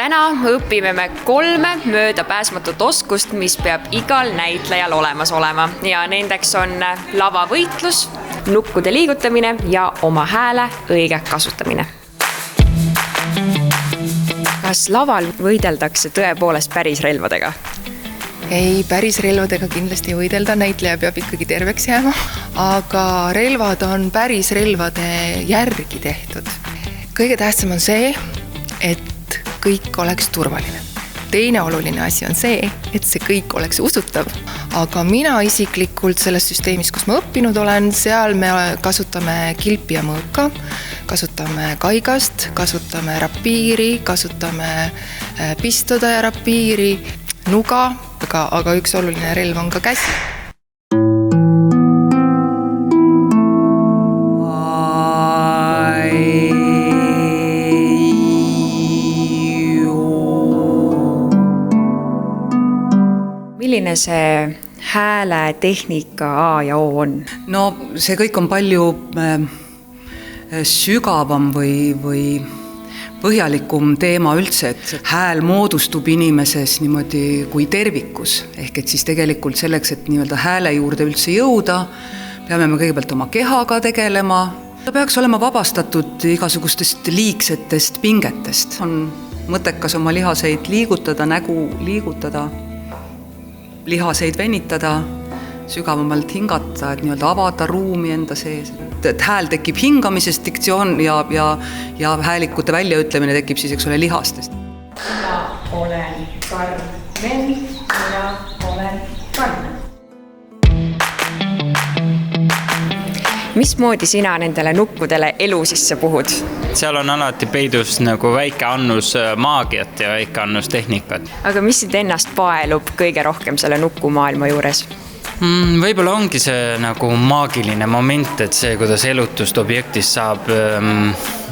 täna õpime me 3 möödapääsmatut oskust, mis peab igal näitlejal olemas olema. Ja nendeks on lavavõitlus, nukkude liigutamine ja oma hääle õige kasutamine. Kas laval võideldakse tõepoolest päris relvadega? Ei, päris relvadega kindlasti ei võidelda, näitleja peab ikkagi terveks jääma, aga relvad on päris relvade järgi tehtud. Kõige tähtsam on see, et kõik oleks turvaline. Teine oluline asi on see, et see kõik oleks usutav. Aga mina isiklikult selles süsteemis, kus ma õppinud olen, seal me kasutame kilpi ja mõõka, kasutame kaigast, kasutame rapiiri, kasutame pistoda ja rapiiri, nuga, aga üks oluline relv on ka käsi. Milline see hääletehnika A ja O on? No see kõik on palju sügavam või põhjalikum teema üldse, et hääl moodustub inimeses niimoodi kui tervikus. Ehk et siis tegelikult selleks, et nii-öelda hääle juurde üldse jõuda, peame me kõigepealt oma kehaga tegelema. Ta peaks olema vabastatud igasugustest liigsetest pingetest. On mõttekas oma lihaseid liigutada, nägu liigutada, lihaseid venitada, sügavamalt hingata, et nii-öelda avada ruumi enda sees. Et hääl tekib hingamisest, diktsioon ja häälikute väljaütlemine tekib siis, eks ole, lihastest. Mina olen Karmen, mina olen Karmen. Mismoodi sina nendele nukkudele elu sisse puhud? Seal on alati peidus nagu väike annus maagiat ja väike annus tehnikat. Aga mis sind ennast paelub kõige rohkem selle nukumaailma juures? Võib-olla ongi see nagu maagiline moment, et see, kuidas elutust objektist saab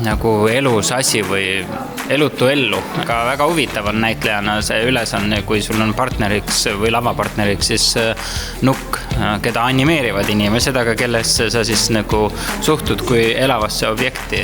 nagu elus asi või elutu ellu. Aga väga huvitav on näitlejana see ülesanne, kui sul on partneriks või lavapartneriks siis nukk, keda animeerivad inimesed, aga kellesse sa siis nagu suhtud kui elavasse objekti.